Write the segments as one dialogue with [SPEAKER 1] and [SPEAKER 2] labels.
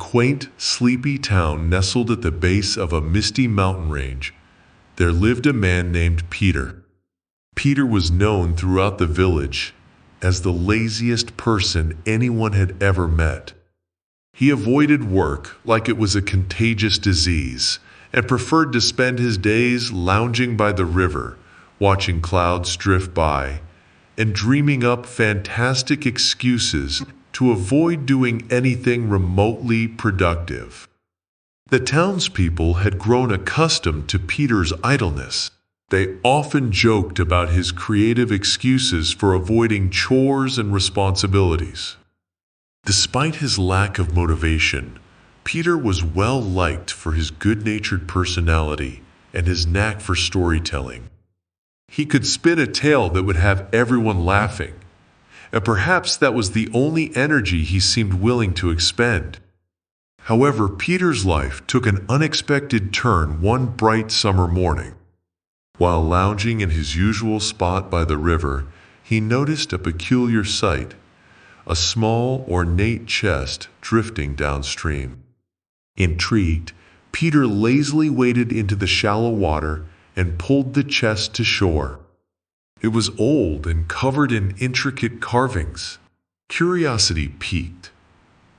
[SPEAKER 1] quaint, sleepy town nestled at the base of a misty mountain range, there lived a man named Peter. Peter was known throughout the village as the laziest person anyone had ever met. He avoided work like it was a contagious disease and preferred to spend his days lounging by the river, watching clouds drift by, and dreaming up fantastic excuses to avoid doing anything remotely productive. The townspeople had grown accustomed to Peter's idleness. They often joked about his creative excuses for avoiding chores and responsibilities. Despite his lack of motivation, Peter was well liked for his good-natured personality and his knack for storytelling. He could spin a tale that would have everyone laughing, and perhaps that was the only energy he seemed willing to expend. However, Peter's life took an unexpected turn one bright summer morning. While lounging in his usual spot by the river, he noticed a peculiar sight: a small, ornate chest drifting downstream. Intrigued, Peter lazily waded into the shallow water and pulled the chest to shore. It was old and covered in intricate carvings. Curiosity piqued.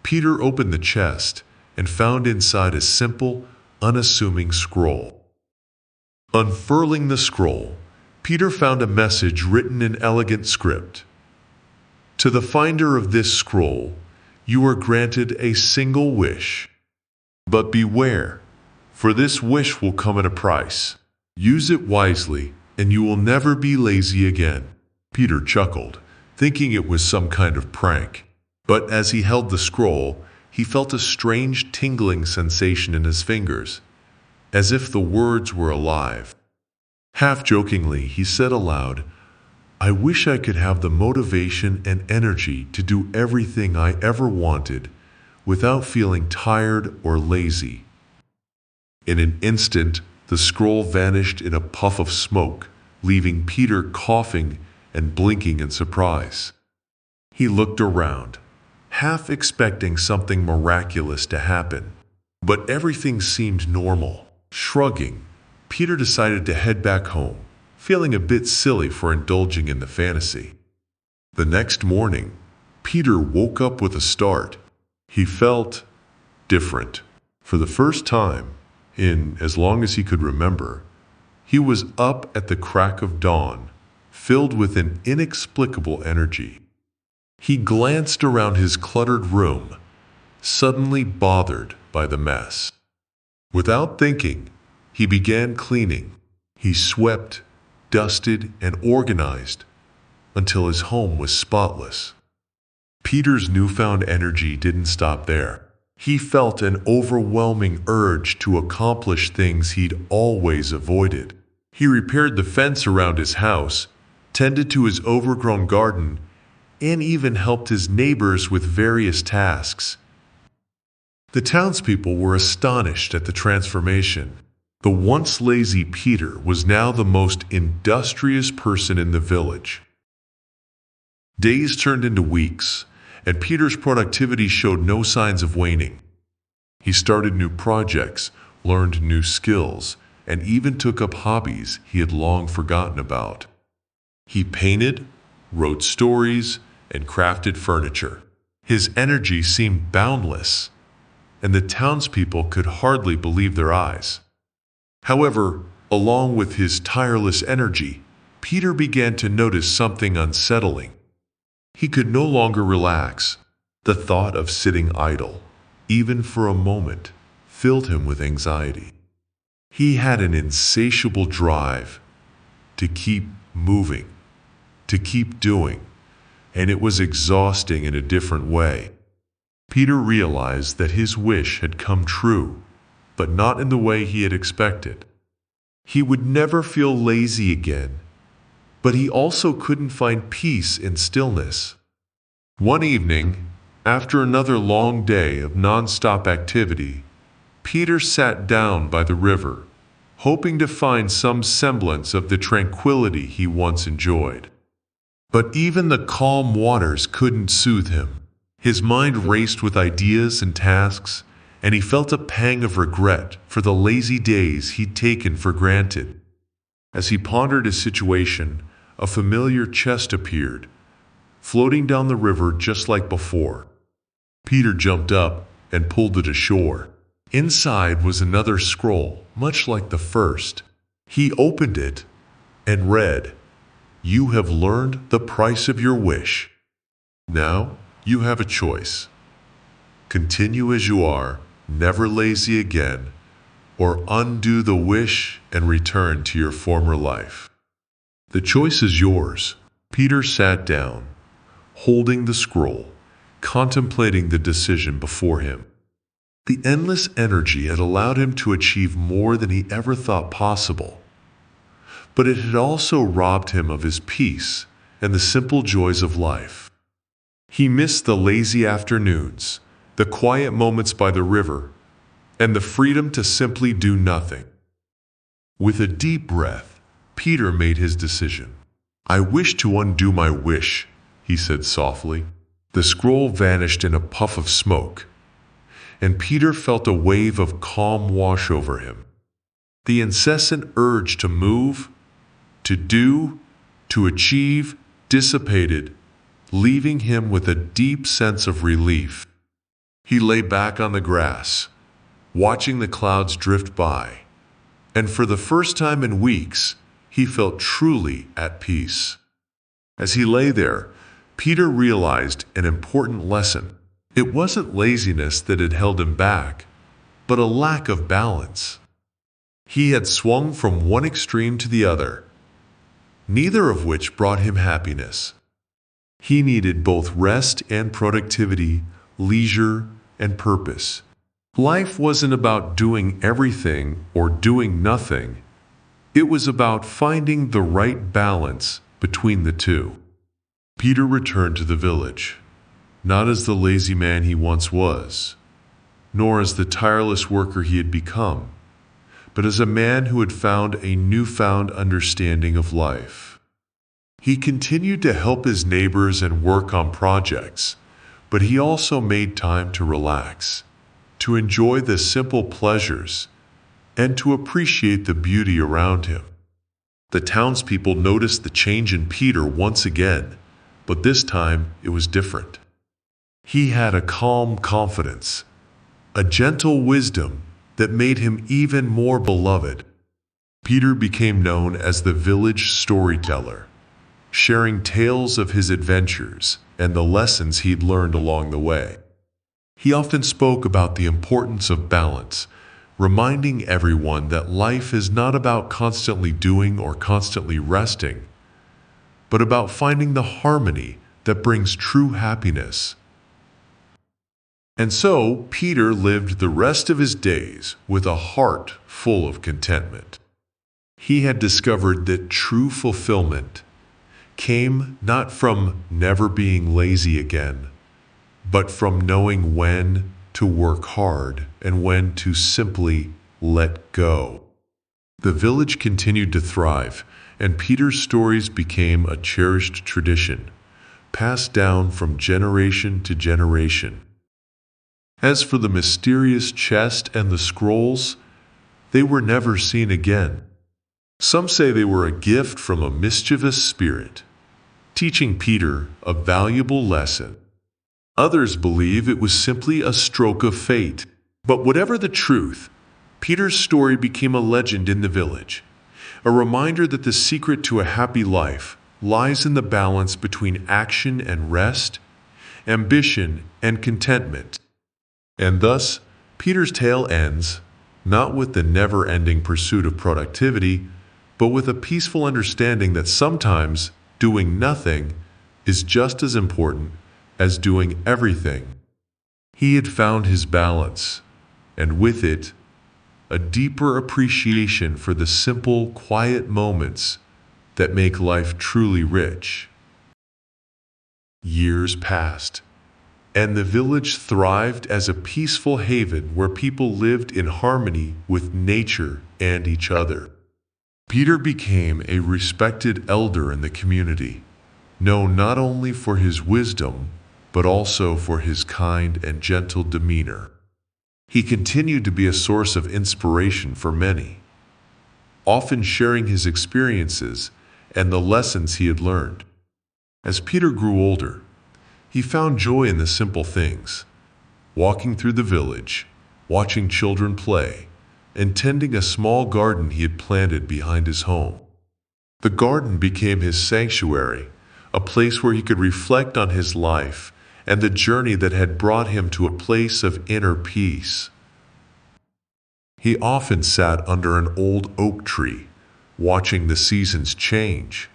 [SPEAKER 1] Peter opened the chest and found inside a simple, unassuming scroll. Unfurling the scroll, Peter found a message written in elegant script. To the finder of this scroll, you are granted a single wish. But beware, for this wish will come at a price. Use it wisely, and you will never be lazy again. Peter chuckled, thinking it was some kind of prank. But as he held the scroll, he felt a strange tingling sensation in his fingers, as if the words were alive. Half-jokingly, he said aloud, "I wish I could have the motivation and energy to do everything I ever wanted without feeling tired or lazy." In an instant, the scroll vanished in a puff of smoke, leaving Peter coughing and blinking in surprise. He looked around, half expecting something miraculous to happen, but everything seemed normal. Shrugging, Peter decided to head back home, feeling a bit silly for indulging in the fantasy. The next morning, Peter woke up with a start. He felt different. For the first time, in as long as he could remember, he was up at the crack of dawn, filled with an inexplicable energy. He glanced around his cluttered room, suddenly bothered by the mess. Without thinking, he began cleaning. He swept, dusted, and organized until his home was spotless. Peter's newfound energy didn't stop there. He felt an overwhelming urge to accomplish things he'd always avoided. He repaired the fence around his house, tended to his overgrown garden, and even helped his neighbors with various tasks. The townspeople were astonished at the transformation. The once lazy Peter was now the most industrious person in the village. Days turned into weeks, and Peter's productivity showed no signs of waning. He started new projects, learned new skills, and even took up hobbies he had long forgotten about. He painted, wrote stories, and crafted furniture. His energy seemed boundless, and the townspeople could hardly believe their eyes. However, along with his tireless energy, Peter began to notice something unsettling. He could no longer relax. The thought of sitting idle, even for a moment, filled him with anxiety. He had an insatiable drive to keep moving, to keep doing, and it was exhausting in a different way. Peter realized that his wish had come true, but not in the way he had expected. He would never feel lazy again, but he also couldn't find peace in stillness. One evening, after another long day of non-stop activity, Peter sat down by the river, hoping to find some semblance of the tranquility he once enjoyed. But even the calm waters couldn't soothe him. His mind raced with ideas and tasks, and he felt a pang of regret for the lazy days he'd taken for granted. As he pondered his situation, a familiar chest appeared, floating down the river just like before. Peter jumped up and pulled it ashore. Inside was another scroll, much like the first. He opened it and read, "You have learned the price of your wish. Now you have a choice. Continue as you are, never lazy again, or undo the wish and return to your former life." The choice is yours. Peter sat down, holding the scroll, contemplating the decision before him. The endless energy had allowed him to achieve more than he ever thought possible. But it had also robbed him of his peace and the simple joys of life. He missed the lazy afternoons, the quiet moments by the river, and the freedom to simply do nothing. With a deep breath, Peter made his decision. "I wish to undo my wish," he said softly. The scroll vanished in a puff of smoke, and Peter felt a wave of calm wash over him. The incessant urge to move, to do, to achieve dissipated, leaving him with a deep sense of relief. He lay back on the grass, watching the clouds drift by, and for the first time in weeks, he felt truly at peace. As he lay there, Peter realized an important lesson. It wasn't laziness that had held him back, but a lack of balance. He had swung from one extreme to the other, neither of which brought him happiness. He needed both rest and productivity, leisure and purpose. Life wasn't about doing everything or doing nothing. It was about finding the right balance between the two. Peter returned to the village, not as the lazy man he once was, nor as the tireless worker he had become, but as a man who had found a newfound understanding of life. He continued to help his neighbors and work on projects, but he also made time to relax, to enjoy the simple pleasures, and to appreciate the beauty around him. The townspeople noticed the change in Peter once again, but this time it was different. He had a calm confidence, a gentle wisdom that made him even more beloved. Peter became known as the Village Storyteller, sharing tales of his adventures and the lessons he'd learned along the way. He often spoke about the importance of balance, reminding everyone that life is not about constantly doing or constantly resting, but about finding the harmony that brings true happiness. And so, Peter lived the rest of his days with a heart full of contentment. He had discovered that true fulfillment came not from never being lazy again, but from knowing when to work hard and when to simply let go. The village continued to thrive, and Peter's stories became a cherished tradition, passed down from generation to generation. As for the mysterious chest and the scrolls, they were never seen again. Some say they were a gift from a mischievous spirit, teaching Peter a valuable lesson. Others believe it was simply a stroke of fate. But whatever the truth, Peter's story became a legend in the village, a reminder that the secret to a happy life lies in the balance between action and rest, ambition and contentment. And thus, Peter's tale ends, not with the never-ending pursuit of productivity, but with a peaceful understanding that sometimes doing nothing is just as important as doing everything. He had found his balance, and with it, a deeper appreciation for the simple, quiet moments that make life truly rich. Years passed, and the village thrived as a peaceful haven where people lived in harmony with nature and each other. Peter became a respected elder in the community, known not only for his wisdom, but also for his kind and gentle demeanor. He continued to be a source of inspiration for many, often sharing his experiences and the lessons he had learned. As Peter grew older, he found joy in the simple things, walking through the village, watching children play, and tending a small garden he had planted behind his home. The garden became his sanctuary, a place where he could reflect on his life and the journey that had brought him to a place of inner peace. He often sat under an old oak tree, watching the seasons change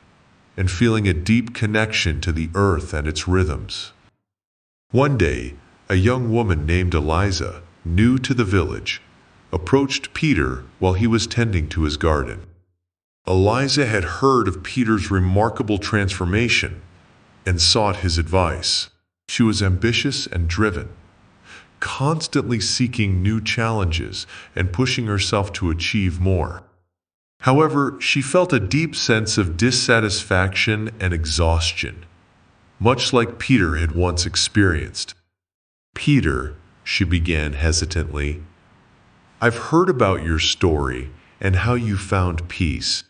[SPEAKER 1] and feeling a deep connection to the earth and its rhythms. One day, a young woman named Eliza, new to the village, approached Peter while he was tending to his garden. Eliza had heard of Peter's remarkable transformation and sought his advice. She was ambitious and driven, constantly seeking new challenges and pushing herself to achieve more. However, she felt a deep sense of dissatisfaction and exhaustion, much like Peter had once experienced. "Peter," she began hesitantly, "I've heard about your story and how you found peace.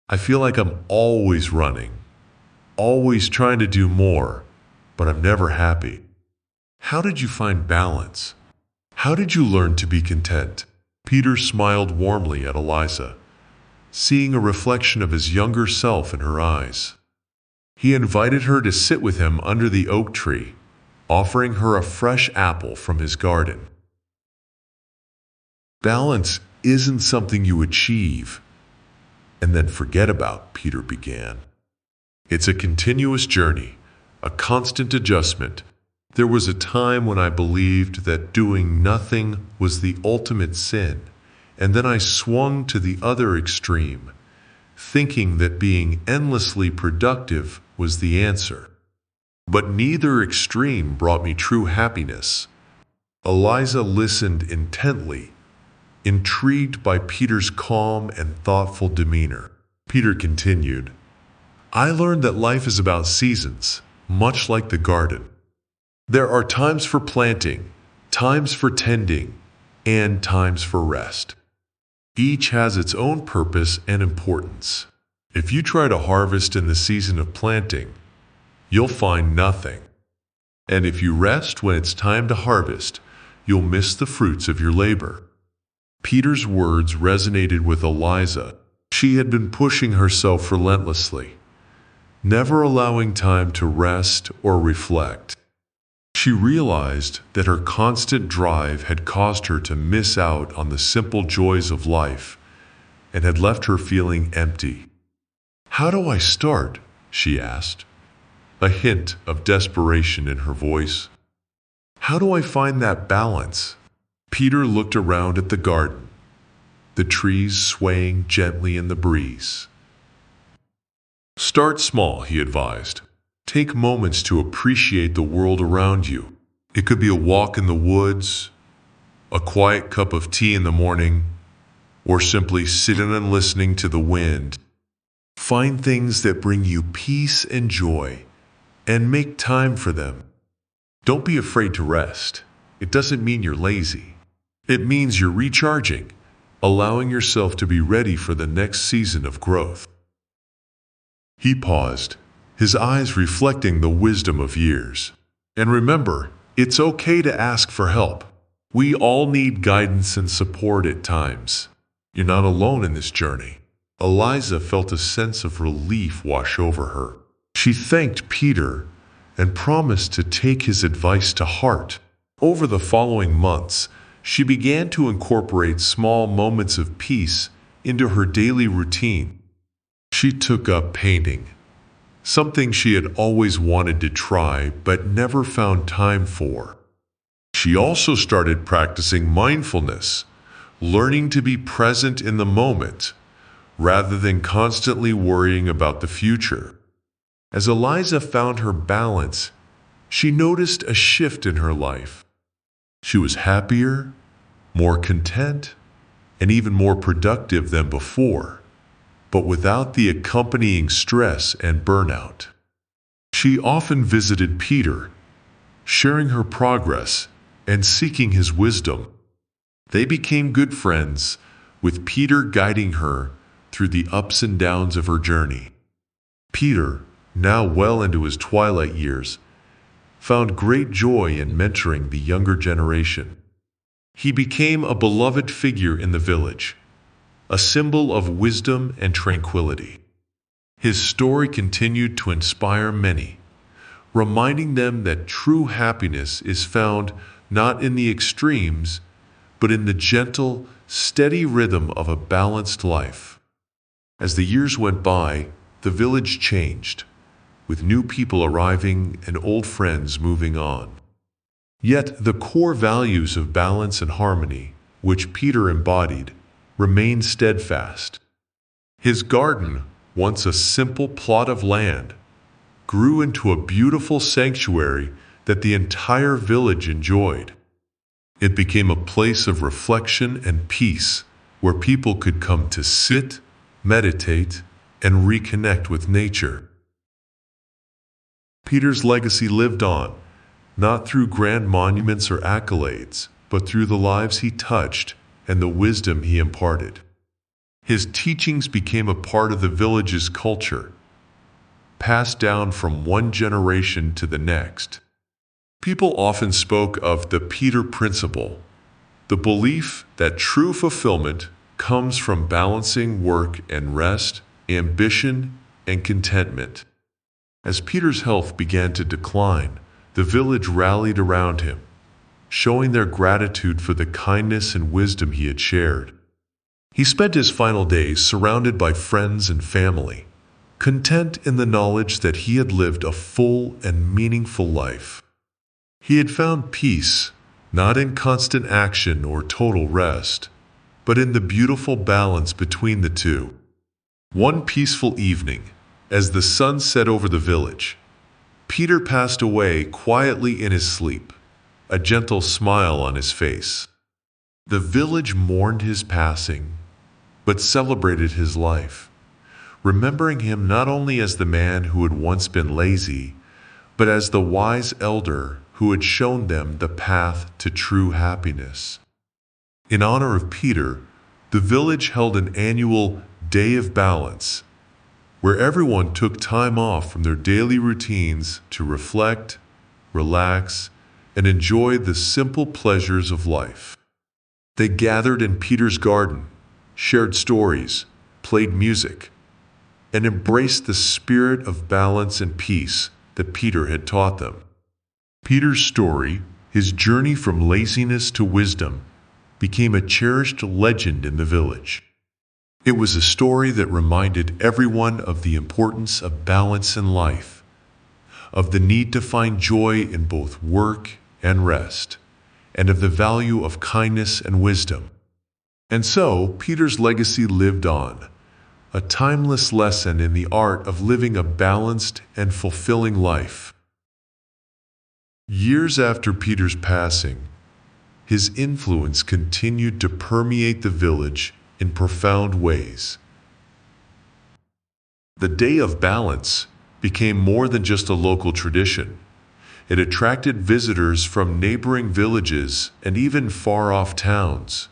[SPEAKER 1] I feel like I'm always running, always trying to do more, but I'm never happy. How did you find balance? How did you learn to be content?" Peter smiled warmly at Eliza, seeing a reflection of his younger self in her eyes. He invited her to sit with him under the oak tree, offering her a fresh apple from his garden. "Balance isn't something you achieve and then forget about," Peter began. "It's a continuous journey, a constant adjustment. There was a time when I believed that doing nothing was the ultimate sin, and then I swung to the other extreme, thinking that being endlessly productive was the answer. But neither extreme brought me true happiness." Eliza listened intently, intrigued by Peter's calm and thoughtful demeanor. Peter continued, "I learned that life is about seasons, much like the garden. There are times for planting, times for tending, and times for rest. Each has its own purpose and importance. If you try to harvest in the season of planting, you'll find nothing. And if you rest when it's time to harvest, you'll miss the fruits of your labor." Peter's words resonated with Eliza. She had been pushing herself relentlessly, never allowing time to rest or reflect. She realized that her constant drive had caused her to miss out on the simple joys of life and had left her feeling empty. "How do I start?" she asked, a hint of desperation in her voice. "How do I find that balance?" Peter looked around at the garden, the trees swaying gently in the breeze. "Start small," he advised. "Take moments to appreciate the world around you. It could be a walk in the woods, a quiet cup of tea in the morning, or simply sitting and listening to the wind. Find things that bring you peace and joy, and make time for them. Don't be afraid to rest. It doesn't mean you're lazy. It means you're recharging, allowing yourself to be ready for the next season of growth." He paused, his eyes reflecting the wisdom of years. "And remember, it's okay to ask for help. We all need guidance and support at times. You're not alone in this journey." Eliza felt a sense of relief wash over her. She thanked Peter and promised to take his advice to heart. Over the following months, she began to incorporate small moments of peace into her daily routine. She took up painting, something she had always wanted to try but never found time for. She also started practicing mindfulness, learning to be present in the moment rather than constantly worrying about the future. As Eliza found her balance, she noticed a shift in her life. She was happier, more content, and even more productive than before, but without the accompanying stress and burnout. She often visited Peter, sharing her progress and seeking his wisdom. They became good friends, with Peter guiding her through the ups and downs of her journey. Peter, now well into his twilight years, found great joy in mentoring the younger generation. He became a beloved figure in the village, a symbol of wisdom and tranquility. His story continued to inspire many, reminding them that true happiness is found not in the extremes, but in the gentle, steady rhythm of a balanced life. As the years went by, the village changed, with new people arriving and old friends moving on. Yet the core values of balance and harmony, which Peter embodied, remained steadfast. His garden, once a simple plot of land, grew into a beautiful sanctuary that the entire village enjoyed. It became a place of reflection and peace, where people could come to sit, meditate, and reconnect with nature. Peter's legacy lived on, not through grand monuments or accolades, but through the lives he touched and the wisdom he imparted. His teachings became a part of the village's culture, passed down from one generation to the next. People often spoke of the Peter Principle, the belief that true fulfillment comes from balancing work and rest, ambition and contentment. As Peter's health began to decline, the village rallied around him, showing their gratitude for the kindness and wisdom he had shared. He spent his final days surrounded by friends and family, content in the knowledge that he had lived a full and meaningful life. He had found peace, not in constant action or total rest, but in the beautiful balance between the two. One peaceful evening, as the sun set over the village, Peter passed away quietly in his sleep, a gentle smile on his face. The village mourned his passing, but celebrated his life, remembering him not only as the man who had once been lazy, but as the wise elder who had shown them the path to true happiness. In honor of Peter, the village held an annual Day of Balance, where everyone took time off from their daily routines to reflect, relax, and enjoy the simple pleasures of life. They gathered in Peter's garden, shared stories, played music, and embraced the spirit of balance and peace that Peter had taught them. Peter's story, his journey from laziness to wisdom, became a cherished legend in the village. It was a story that reminded everyone of the importance of balance in life, of the need to find joy in both work and rest, and of the value of kindness and wisdom. And so, Peter's legacy lived on, a timeless lesson in the art of living a balanced and fulfilling life. Years after Peter's passing, his influence continued to permeate the village in profound ways. The Day of Balance became more than just a local tradition. It attracted visitors from neighboring villages and even far-off towns.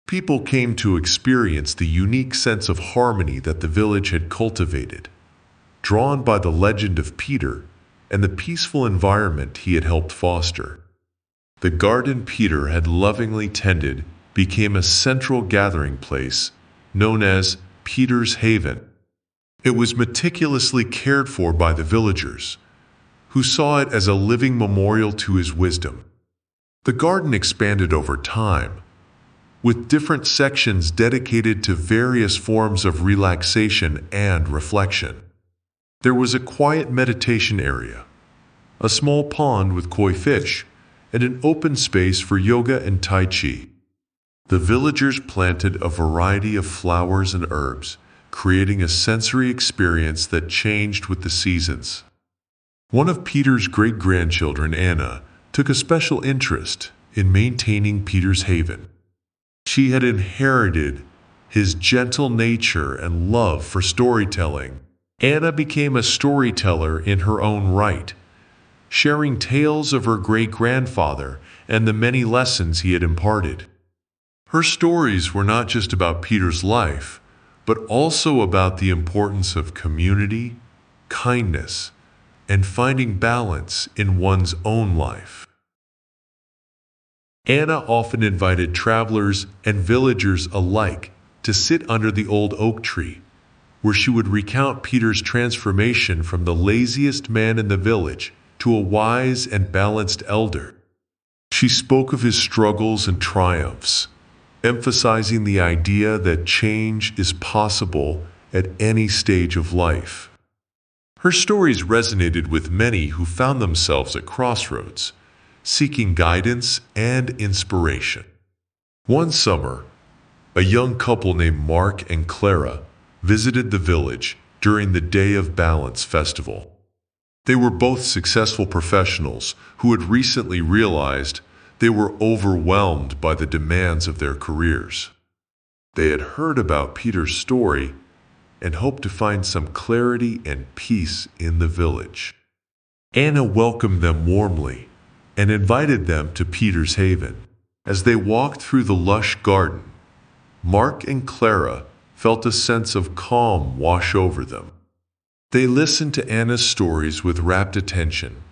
[SPEAKER 1] People came to experience the unique sense of harmony that the village had cultivated, drawn by the legend of Peter and the peaceful environment he had helped foster. The garden Peter had lovingly tended became a central gathering place known as Peter's Haven. It was meticulously cared for by the villagers, who saw it as a living memorial to his wisdom. The garden expanded over time, with different sections dedicated to various forms of relaxation and reflection. There was a quiet meditation area, a small pond with koi fish, and an open space for yoga and tai chi. The villagers planted a variety of flowers and herbs, creating a sensory experience that changed with the seasons. One of Peter's great-grandchildren, Anna, took a special interest in maintaining Peter's Haven. She had inherited his gentle nature and love for storytelling. Anna became a storyteller in her own right, sharing tales of her great-grandfather and the many lessons he had imparted. Her stories were not just about Peter's life, but also about the importance of community, kindness, and finding balance in one's own life. Anna often invited travelers and villagers alike to sit under the old oak tree, where she would recount Peter's transformation from the laziest man in the village to a wise and balanced elder. She spoke of his struggles and triumphs, emphasizing the idea that change is possible at any stage of life. Her stories resonated with many who found themselves at crossroads, seeking guidance and inspiration. One summer, a young couple named Mark and Clara visited the village during the Day of Balance festival. They were both successful professionals who had recently realized they were overwhelmed by the demands of their careers. They had heard about Peter's story and hoped to find some clarity and peace in the village. Anna welcomed them warmly and invited them to Peter's haven. As they walked through the lush garden, Mark and Clara felt a sense of calm wash over them. They listened to Anna's stories with rapt attention,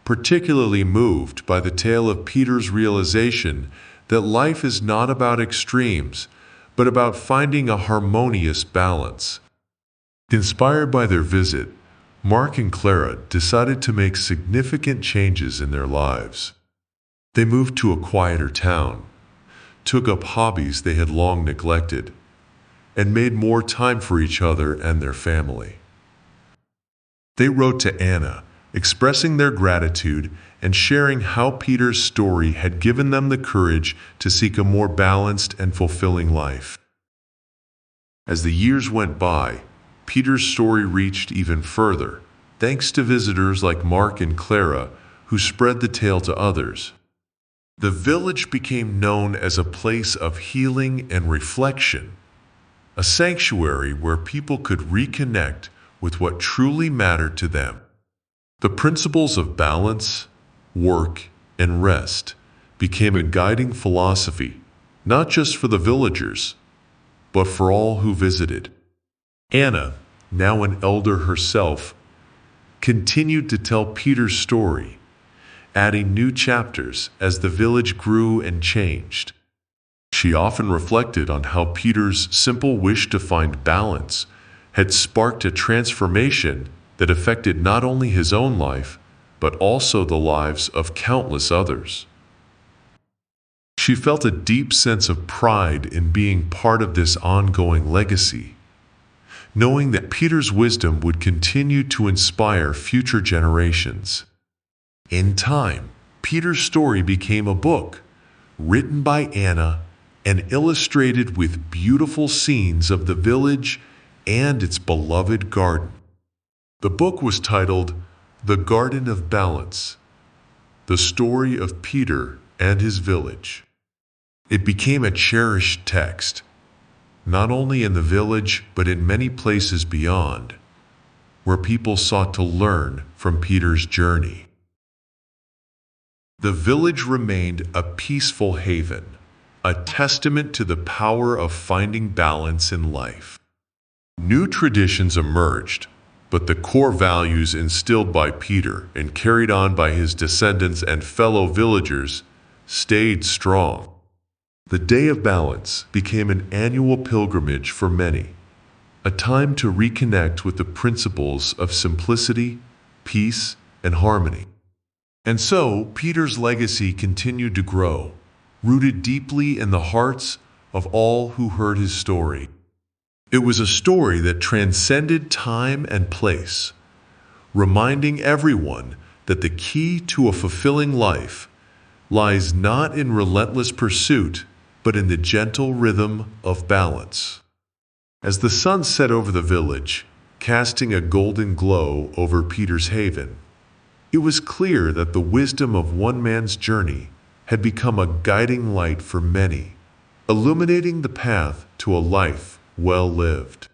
[SPEAKER 1] particularly moved by the tale of Peter's realization that life is not about extremes, but about finding a harmonious balance. Inspired by their visit, Mark and Clara decided to make significant changes in their lives. They moved to a quieter town, took up hobbies they had long neglected, and made more time for each other and their family. They wrote to Anna, expressing their gratitude and sharing how Peter's story had given them the courage to seek a more balanced and fulfilling life. As the years went by, Peter's story reached even further, thanks to visitors like Mark and Clara who spread the tale to others. The village became known as a place of healing and reflection, a sanctuary where people could reconnect with what truly mattered to them. The principles of balance, work, and rest became a guiding philosophy, not just for the villagers, but for all who visited. Anna, now an elder herself, continued to tell Peter's story, adding new chapters as the village grew and changed. She often reflected on how Peter's simple wish to find balance had sparked a transformation that affected not only his own life, but also the lives of countless others. She felt a deep sense of pride in being part of this ongoing legacy, knowing that Peter's wisdom would continue to inspire future generations. In time, Peter's story became a book, written by Anna and illustrated with beautiful scenes of the village and its beloved garden. The book was titled The Garden of Balance, the story of Peter and his village. It became a cherished text, not only in the village but in many places beyond, where people sought to learn from Peter's journey. The village remained a peaceful haven, a testament to the power of finding balance in life. New traditions emerged, but the core values instilled by Peter and carried on by his descendants and fellow villagers stayed strong. The Day of Balance became an annual pilgrimage for many, a time to reconnect with the principles of simplicity, peace, and harmony. And so, Peter's legacy continued to grow, rooted deeply in the hearts of all who heard his story. It was a story that transcended time and place, reminding everyone that the key to a fulfilling life lies not in relentless pursuit, but in the gentle rhythm of balance. As the sun set over the village, casting a golden glow over Peter's haven, it was clear that the wisdom of one man's journey had become a guiding light for many, illuminating the path to a life well lived.